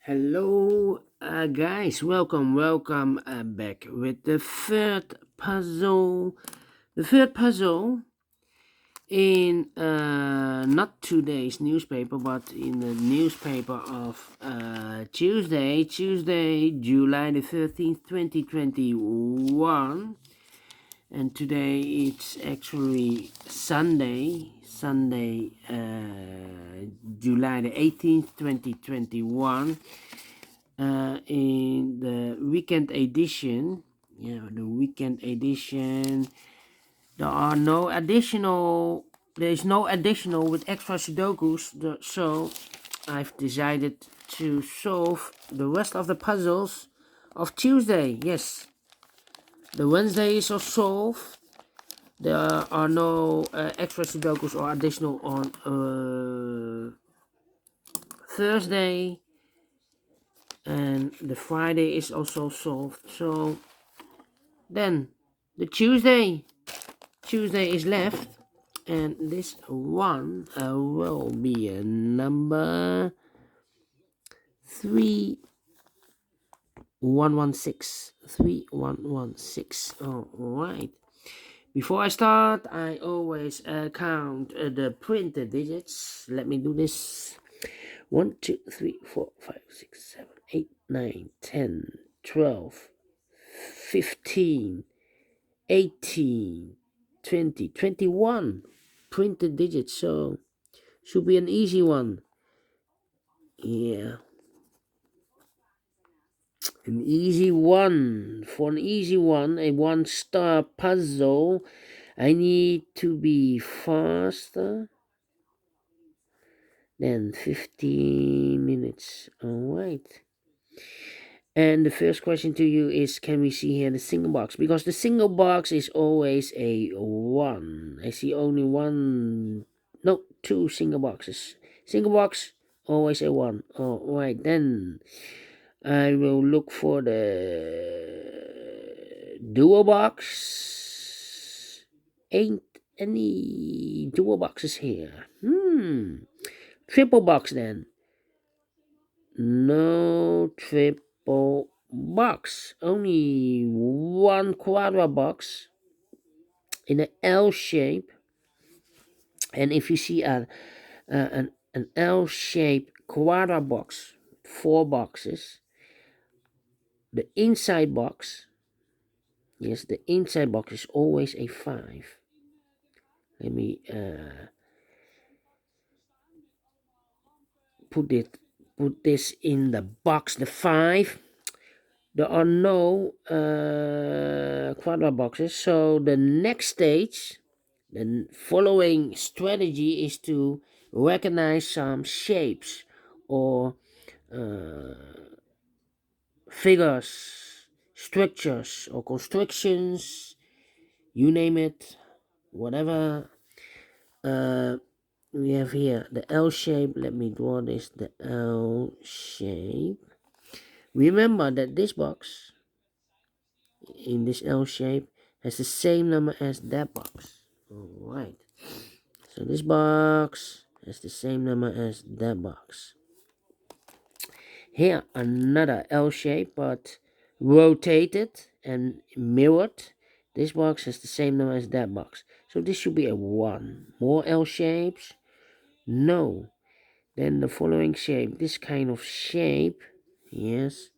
Hello, guys. Welcome back with the third puzzle. The third puzzle in not today's newspaper, but in the newspaper of Tuesday, July the 13th, 2021. And today it's actually Sunday, July the 18th, 2021. In the weekend edition, the weekend edition, there is no additional with extra Sudokus, so I've decided to solve the rest of the puzzles of Tuesday. Yes, the Wednesdays are solved. There are no extra Sudokus or additional on Thursday, and the Friday is also solved. So then the Tuesday is left, and this one will be a number 3116. All right. Before I start, I always count the printed digits. Let me do this. 1, 2, 3, 4, 5, 6, 7, 8, 9, 10, 12, 15, 18, 20, 21 printed digits. So should be an easy one. Yeah. An easy one. For an easy one, a 1-star puzzle, I need to be faster than 15 minutes. Alright. And the first question to you is, can we see here the single box? Because the single box is always a 1. I see only two single boxes. Single box, always a 1. Alright, then I will look for the dual box. Ain't any dual boxes here. Triple box then. No triple box. Only one quadra box in an L shape. And if you see an L shape quadra box, 4 boxes, the inside box, yes, the inside box is always a 5. Let me put this in the box, the 5. There are no quadra boxes, so the next stage, the following strategy is to recognize some shapes or figures, structures or constructions, you name it, whatever. We have here the L shape. Let me draw this, the L shape. Remember that this box in this L shape has the same number as that box. Alright, so this box has the same number as that box. Here another L shape, but rotated and mirrored. This box has the same number as that box, so this should be a 1. More L shapes? No. Then the following shape, this kind of shape, yes.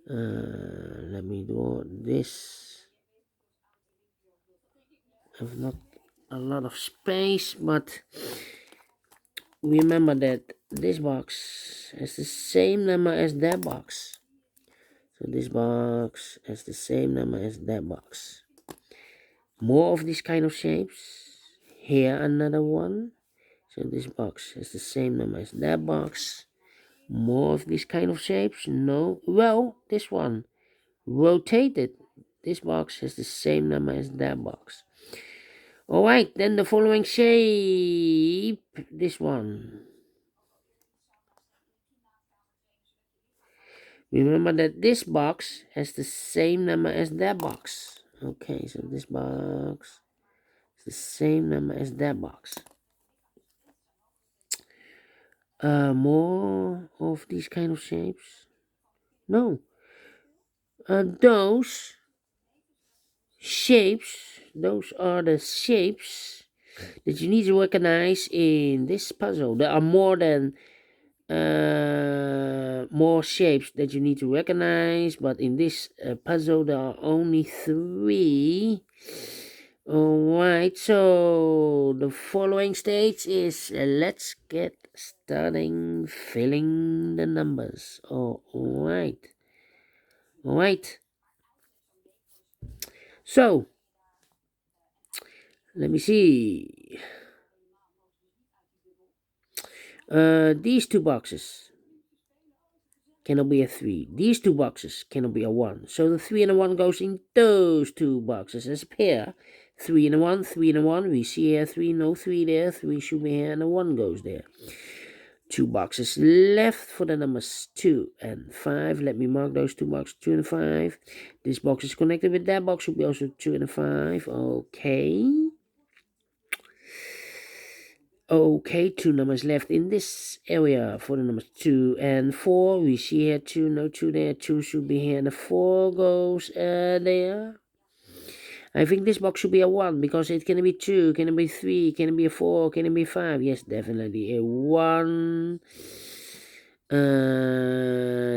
Let me draw this. I've not a lot of space, but remember that this box has the same number as that box. So this box has the same number as that box. More of these kind of shapes. Here another one. So this box has the same number as that box. More of these kind of shapes. No. Well, this one. Rotated. This box has the same number as that box. Alright, then the following shape. This one. Remember that this box has the same number as that box. Okay, so this box is the same number as that box. More of these kind of shapes? No. Those shapes, those are the shapes that you need to recognize in this puzzle. There are more shapes that you need to recognize, but in this puzzle there are only 3. Alright, so the following stage is let's get starting filling the numbers. Alright. So let me see. These two boxes cannot be a 3. These two boxes cannot be a 1. So the 3 and a 1 goes in those two boxes as a pair. 3 and a 1, 3 and a 1. We see here 3, no 3 there. 3 should be here and a 1 goes there. 2 boxes left for the numbers 2 and 5. Let me mark those 2 boxes, 2 and 5. This box is connected with that box, should be also 2 and a 5. Okay, 2 numbers left in this area for the numbers 2 and 4. We see here 2, no 2 there. 2 should be here and the 4 goes there. I think this box should be a 1 because it can be 2, can it be 3, can it be a 4, can it be 5? Yes, definitely a 1.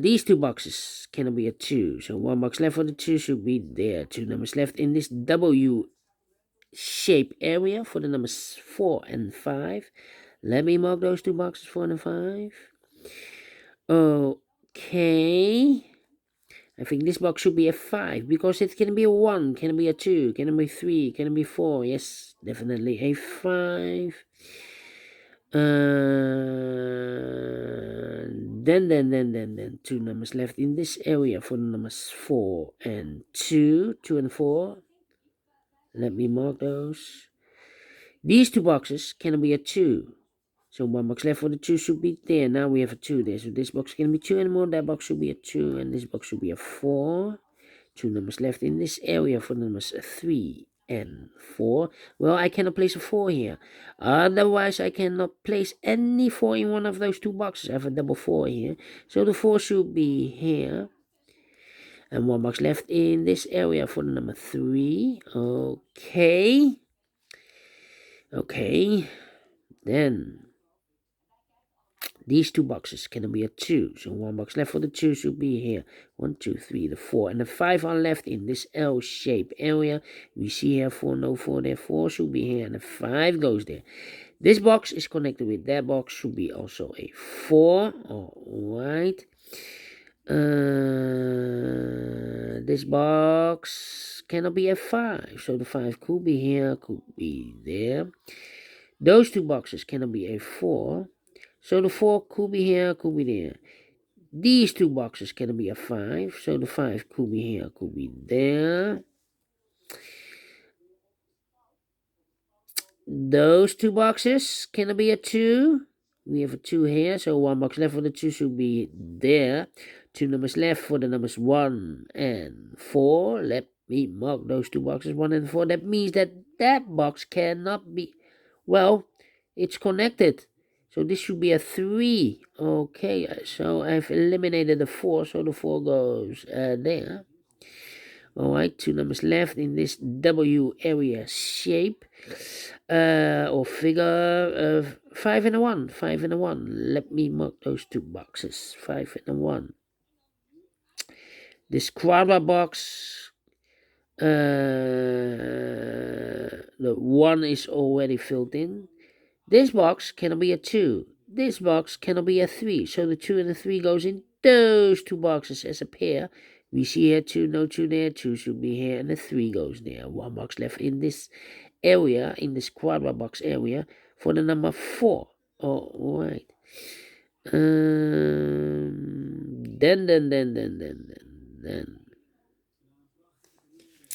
These two boxes cannot be a 2. So 1 box left for the 2 should be there. 2 numbers left in this W shape area for the numbers 4 and 5. Let me mark those 2 boxes 4 and 5. Okay. I think this box should be a 5 because it can be a 1, can it be a 2, can it be 3, can it be 4? Yes, definitely a 5. Then 2 numbers left in this area for the numbers 4 and 2. 2 and 4. Let me mark those. These 2 boxes can be a 2. So 1 box left for the 2 should be there. Now we have a 2 there. So this box can be 2 anymore. That box should be a 2. And this box should be a 4. 2 numbers left in this area for the numbers 3 and 4. Well, I cannot place a 4 here. Otherwise, I cannot place any 4 in one of those 2 boxes. I have a double 4 here. So the 4 should be here. And 1 box left in this area for the number 3. Okay. Then these 2 boxes can be a 2. So 1 box left for the 2 should be here. 1, 2, 3, the 4. And the 5 are left in this L-shaped area. We see here 4, no 4 there. 4 should be here. And the 5 goes there. This box is connected with that box. Should be also a 4. Alright. This box cannot be a 5. So the 5 could be here, could be there. Those 2 boxes cannot be a 4. So the 4 could be here, could be there. These 2 boxes can be a 5. So the 5 could be here, could be there. Those 2 boxes can be a 2. We have a 2 here. So 1 box left for the 2 should be there. 2 numbers left for the numbers 1 and 4. Let me mark those 2 boxes 1 and 4. That means that box cannot be... Well, it's connected. So this should be a 3. Okay, so I've eliminated the 4, so the 4 goes there. Alright, 2 numbers left in this W area shape or figure. 5 and a 1. 5 and a 1. Let me mark those 2 boxes. 5 and a 1. This quadra box, the 1 is already filled in. This box cannot be a 2. This box cannot be a 3. So the 2 and the 3 goes in those 2 boxes as a pair. We see here 2, no 2 there. 2 should be here and the 3 goes there. 1 box left in this area, in this quadra box area for the number 4. Alright. Then.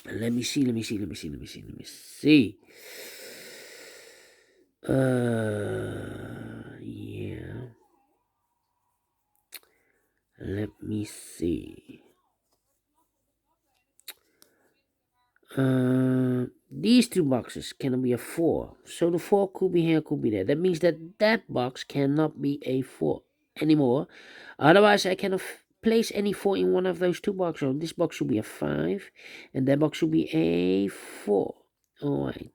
Let me see. Yeah. Let me see. These two boxes cannot be a 4. So the 4 could be here, could be there. That means that that box cannot be a 4 anymore. Otherwise, I cannot place any 4 in one of those two boxes. So this box should be a 5, and that box should be a 4. Alright.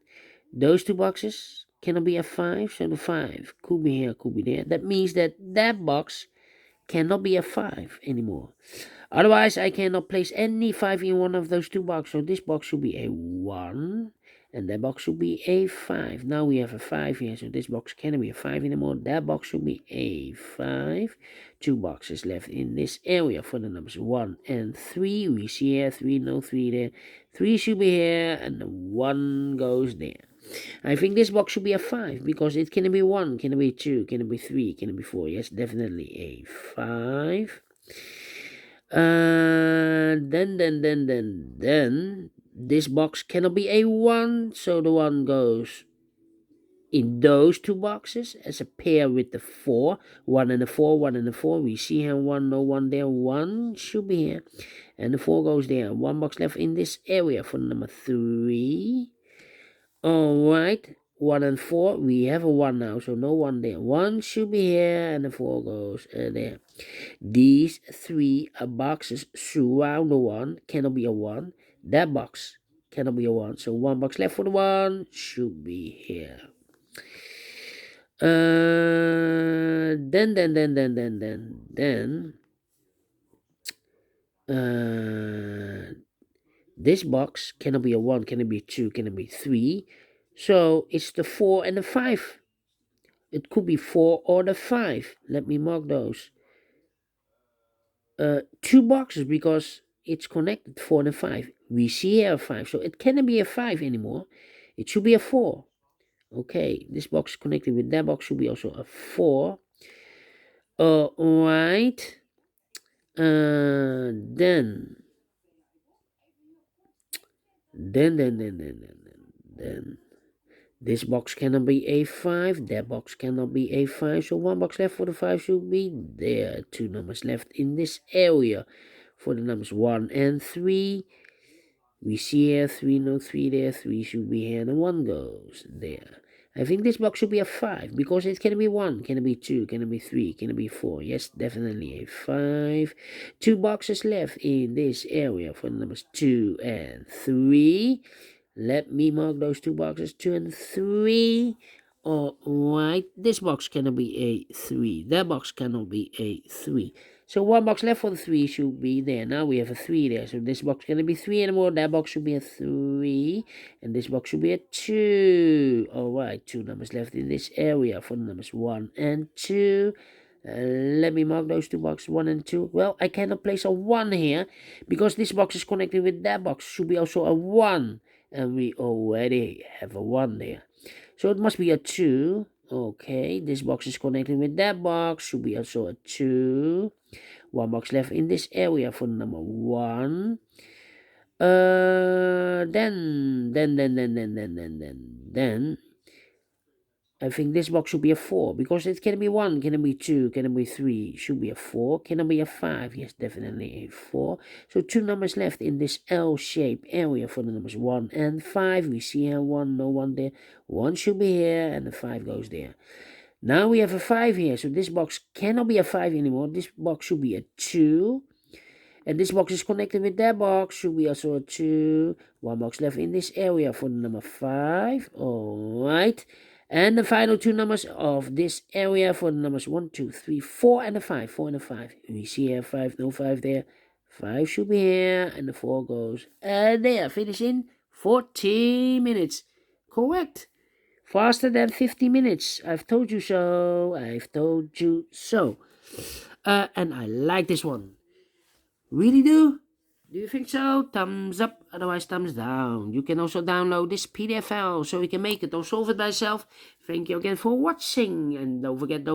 Those two boxes cannot be a 5, so the 5 could be here, could be there. That means that that box cannot be a 5 anymore. Otherwise, I cannot place any 5 in one of those two boxes. So this box should be a 1, and that box should be a 5. Now we have a 5 here, so this box cannot be a 5 anymore. That box should be a 5. Two boxes left in this area for the numbers 1 and 3. We see here 3, no 3 there. 3 should be here, and the 1 goes there. I think this box should be a 5 because it can be 1, can be 2, can be 3, can be 4. Yes, definitely a 5. Then this box cannot be a 1, so the 1 goes in those two boxes as a pair with the 4. 1 and the 4, 1 and the 4. We see here 1, no 1 there. 1 should be here, and the 4 goes there. 1 box left in this area for number 3. Alright, 1 and 4, we have a 1 now, so no 1 there. 1 should be here, and the 4 goes there. These 3 boxes surround the 1, cannot be a 1. That box cannot be a 1, so 1 box left for the 1 should be here. This box cannot be a 1, cannot be 2, cannot be 3. So it's the 4 and the 5. It could be 4 or the 5. Let me mark those. 2 boxes because it's connected 4 and 5. We see here a 5, so it cannot be a 5 anymore. It should be a 4. Okay, this box connected with that box should be also a 4. Alright. Then this box cannot be a 5, that box cannot be a 5, so 1 box left for the 5 should be there. 2 numbers left in this area for the numbers 1 and 3. We see here 3, no 3 there, 3 should be here, and 1 goes there. I think this box should be a 5 because it can be 1, can it be 2, can it be 3, can it be 4. Yes, definitely a 5. 2 boxes left in this area for the numbers 2 and 3. Let me mark those 2 boxes, 2 and 3. Alright, this box cannot be a 3. That box cannot be a 3. So 1 box left for the 3 should be there. Now we have a 3 there. So this box cannot be 3 anymore. That box should be a 3. And this box should be a 2. Alright, 2 numbers left in this area for the numbers 1 and 2. Let me mark those 2 boxes, 1 and 2. Well, I cannot place a 1 here because this box is connected with that box. Should be also a 1. And we already have a 1 there. So it must be a 2. Okay, this box is connected with that box. Should be also a 2. 1 box left in this area for number 1. Then I think this box should be a 4 because it can be 1, can it be 2, can it be 3, should be a 4, can it be a 5, yes, definitely a 4. So 2 numbers left in this L-shaped area for the numbers 1 and 5. We see here 1, no 1 there, 1 should be here, and the 5 goes there. Now we have a 5 here, so this box cannot be a 5 anymore. This box should be a 2. And this box is connected with that box, should be also a 2. 1 box left in this area for the number 5. Alright. And the final 2 numbers of this area for the numbers 1, 2, 3, 4, and a 5. 4 and a 5. We see here 5, no 5 there. 5 should be here, and the 4 goes there. Finish in 40 minutes. Correct. Faster than 50 minutes. I've told you so. I've told you so. And I like this one. Really do? Do you think so? Thumbs up, otherwise thumbs down. You can also download this PDF file so you can make it or solve it by yourself. Thank you again for watching. And don't forget,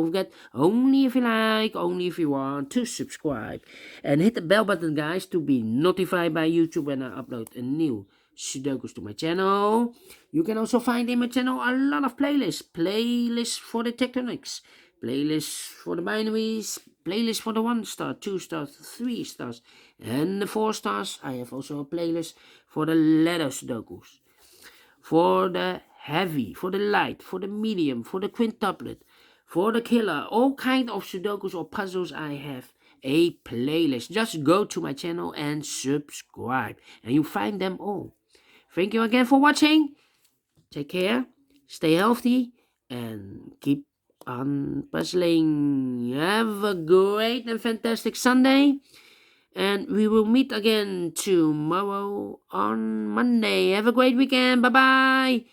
only if you like, only if you want to subscribe. And hit the bell button, guys, to be notified by YouTube when I upload a new Sudokus to my channel. You can also find in my channel a lot of playlists. Playlists for the tectonics, playlists for the binaries, playlist for the 1 star, 2 stars, 3 stars, and the 4 stars. I have also a playlist for the letter Sudokus, for the heavy, for the light, for the medium, for the quintuplet, for the killer, all kind of Sudokus or puzzles. I have a playlist. Just go to my channel and subscribe, and you find them all. Thank you again for watching. Take care, stay healthy, and keep on puzzling. Have a great and fantastic Sunday, and we will meet again tomorrow on Monday. Have a great weekend. Bye bye.